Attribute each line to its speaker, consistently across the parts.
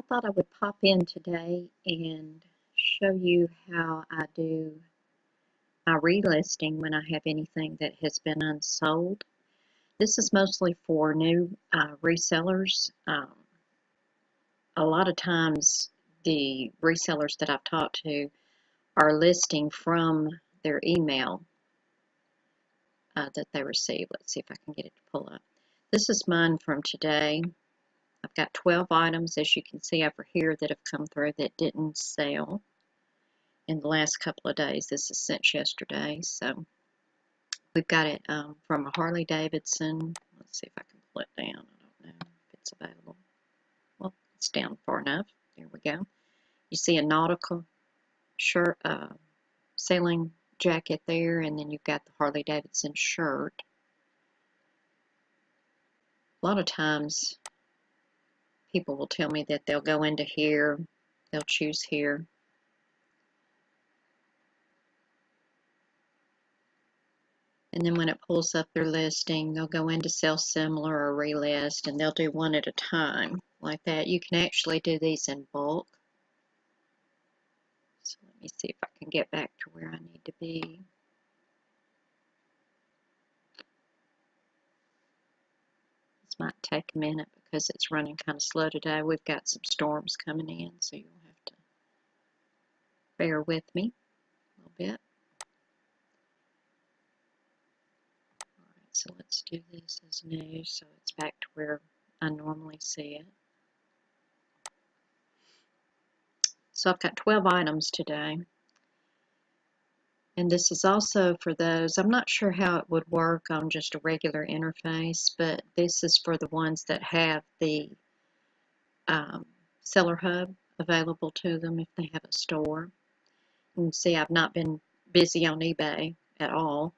Speaker 1: I thought I would pop in today and show you how I do my relisting when I have anything that has been unsold. This is mostly for new resellers. A lot of times the resellers that I've talked to are listing from their email that they receive. Let's see if I can get it to pull up. This is mine from today. I've got 12 items, as you can see over here, that have come through that didn't sell in the last couple of days. This is since yesterday, so we've got it from a Harley Davidson. Let's see if I can pull it down. I don't know if it's available. Well, it's down far enough. There we go. You see a nautical shirt, sailing jacket there, and then you've got the Harley Davidson shirt. A lot of times people will tell me that they'll go into here, they'll choose here, and then when it pulls up their listing, they'll go into sell similar or relist, and they'll do one at a time like that. You can actually do these in bulk. So let me see if I can get back to where I need to be. This might take a minute because it's running kind of slow today. We've got some storms coming in, so you'll have to bear with me a little bit. Alright, so let's do this as new so it's back to where I normally see it. So I've got 12 items today. And this is also for those, I'm not sure how it would work on just a regular interface, but this is for the ones that have the Seller Hub available to them if they have a store. You can see I've not been busy on eBay at all.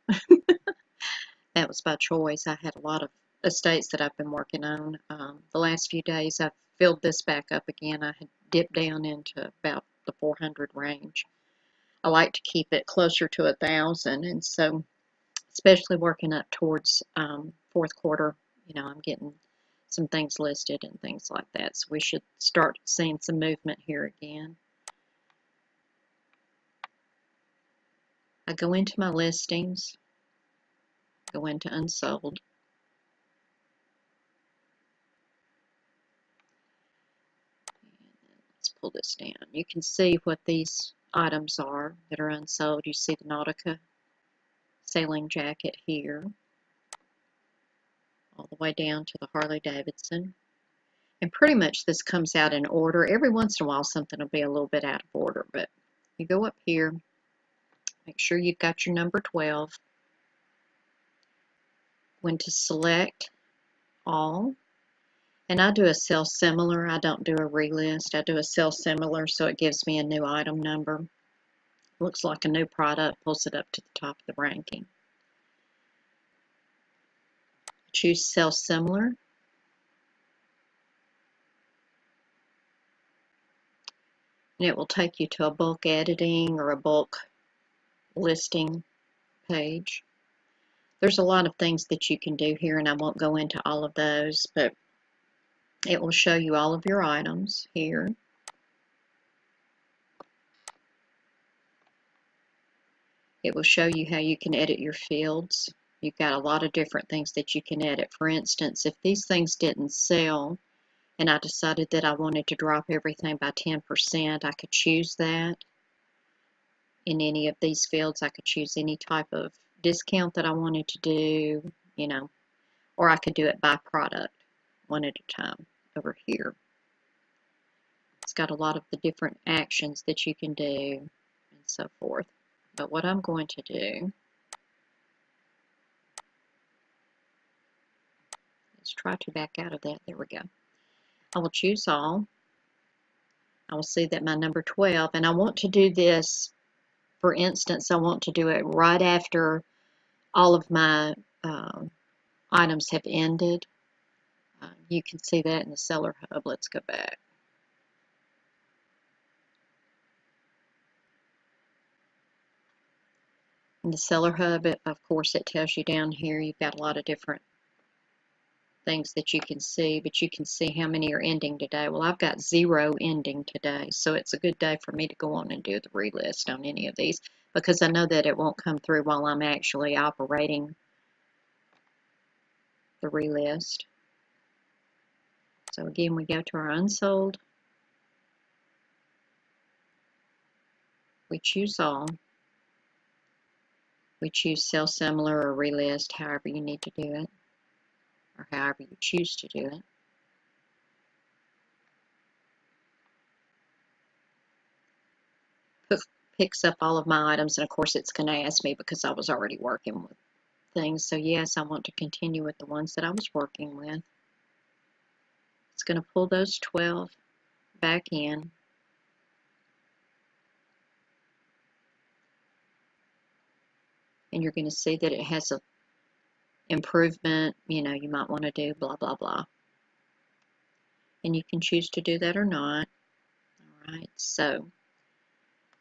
Speaker 1: That was by choice. I had a lot of estates that I've been working on. The last few days I've filled this back up again. I had dipped down into about the 400 range. I like to keep it closer to 1,000, and so especially working up towards fourth quarter, I'm getting some things listed and things like that. So we should start seeing some movement here again. I go into my listings, go into Unsold. Let's pull this down. You can see what these items are that are unsold. You see the Nautica sailing jacket here, all the way down to the Harley Davidson. And pretty much this comes out in order. Every once in a while something will be a little bit out of order, but you go up here, make sure you've got your number 12. When to select all, and I do a sell similar. I don't do a relist. I do a sell similar, so it gives me a new item number. Looks like a new product, pulls it up to the top of the ranking. Choose sell similar. And it will take you to a bulk editing or a bulk listing page. There's a lot of things that you can do here, and I won't go into all of those, but it will show you all of your items here. It will show you how you can edit your fields. You've got a lot of different things that you can edit. For instance, if these things didn't sell and I decided that I wanted to drop everything by 10%, I could choose that. In any of these fields, I could choose any type of discount that I wanted to do, or I could do it by product, one at a time over here. It's got a lot of the different actions that you can do and so forth. But what I'm going to do is try to back out of that. There we go. I will choose all. I will see that my number 12, and I want to do this, for instance, I want to do it right after all of my items have ended. You can see that in the Seller Hub. Let's go back. In the Seller Hub, of course, it tells you down here you've got a lot of different things that you can see, but you can see how many are ending today. Well, I've got 0 ending today, so it's a good day for me to go on and do the relist on any of these, because I know that it won't come through while I'm actually operating the relist. So again, we go to our unsold, we choose all, we choose sell similar or relist, however you need to do it, or however you choose to do it. Picks up all of my items, and of course it's going to ask me because I was already working with things. So yes, I want to continue with the ones that I was working with. It's going to pull those 12 back in. And you're going to see that it has a improvement, you know, you might want to do blah, blah, blah. And you can choose to do that or not. All right, so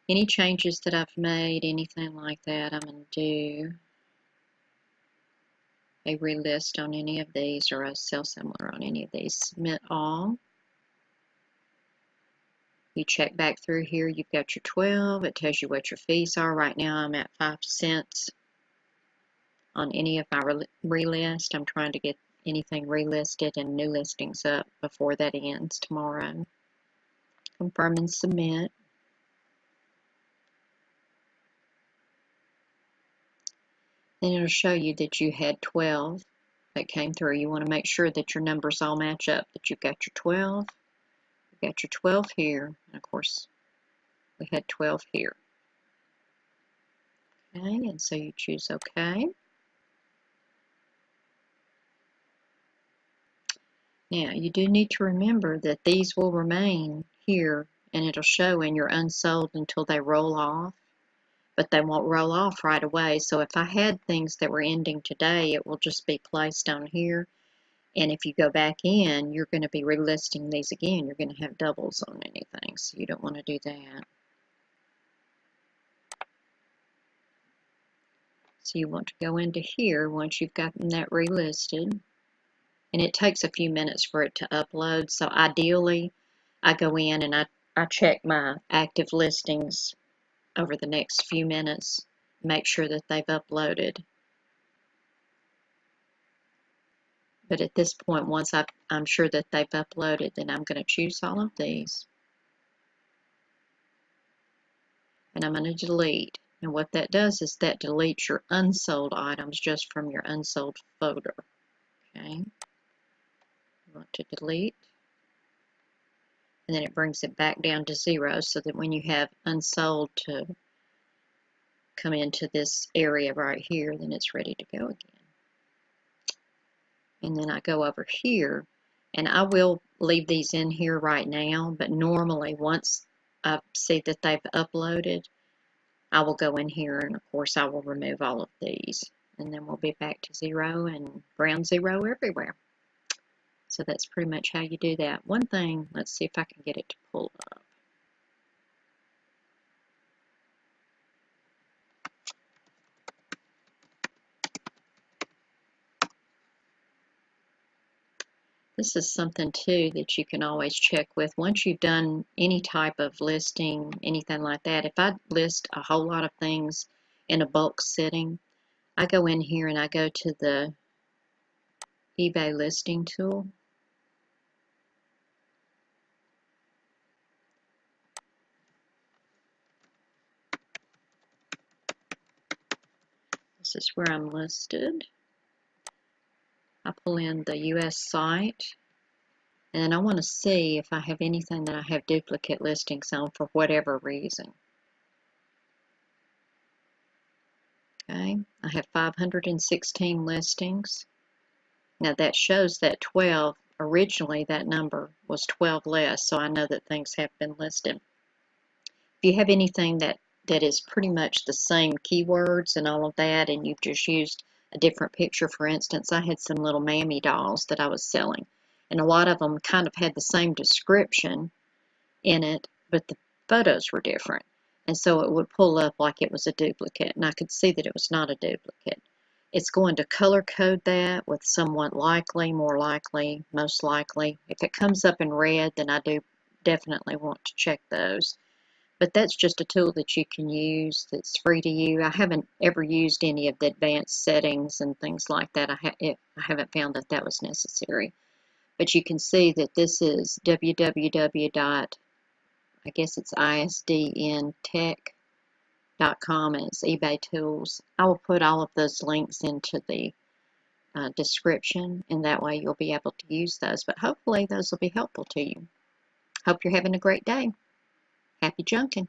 Speaker 1: any changes that I've made, anything like that, I'm going to do a relist on any of these or a sell similar on any of these. Submit all. You check back through here, you've got your 12. It tells you what your fees are. Right now I'm at 5 cents on any of my relist. I'm trying to get anything relisted and new listings up before that ends tomorrow. Confirm and submit. Then it'll show you that you had 12 that came through. You want to make sure that your numbers all match up, that you've got your 12, you've got your 12 here, and of course we had 12 here. Okay, and so you choose OK. Now, you do need to remember that these will remain here, and it'll show in your unsold until they roll off, but they won't roll off right away. So if I had things that were ending today, it will just be placed on here, and if you go back in, you're going to be relisting these again. You're going to have doubles on anything, so you don't want to do that. So you want to go into here once you've gotten that relisted. And it takes a few minutes for it to upload. So ideally, I go in and I check my active listings over the next few minutes, make sure that they've uploaded. But at this point, once I'm sure that they've uploaded, then I'm going to choose all of these. And I'm going to delete. And what that does is that deletes your unsold items just from your unsold folder. Okay. You want to delete. And then it brings it back down to 0 so that when you have unsold to come into this area right here, then it's ready to go again. And then I go over here, and I will leave these in here right now, but normally once I see that they've uploaded, I will go in here and of course I will remove all of these, and then we'll be back to 0 and ground 0 everywhere. So that's pretty much how you do that. One thing, let's see if I can get it to pull up. This is something too that you can always check with. Once you've done any type of listing, anything like that, if I list a whole lot of things in a bulk sitting, I go in here and I go to the eBay listing tool. This is where I'm listed. I pull in the US site, and then I want to see if I have anything that I have duplicate listings on for whatever reason. Okay, I have 516 listings. Now that shows that 12, originally that number was 12 less, so I know that things have been listed. If you have anything that is pretty much the same keywords and all of that, and you've just used a different picture, for instance, I had some little mammy dolls that I was selling, and a lot of them kind of had the same description in it, but the photos were different. And so it would pull up like it was a duplicate, and I could see that it was not a duplicate. It's going to color code that with somewhat likely, more likely, most likely. If it comes up in red, then I do definitely want to check those. But that's just a tool that you can use that's free to you. I haven't ever used any of the advanced settings and things like that. I haven't found that that was necessary. But you can see that this is www. I guess it's isdntech.com, and it's eBay tools. I will put all of those links into the description, and that way you'll be able to use those. But hopefully those will be helpful to you. Hope you're having a great day. Happy junking.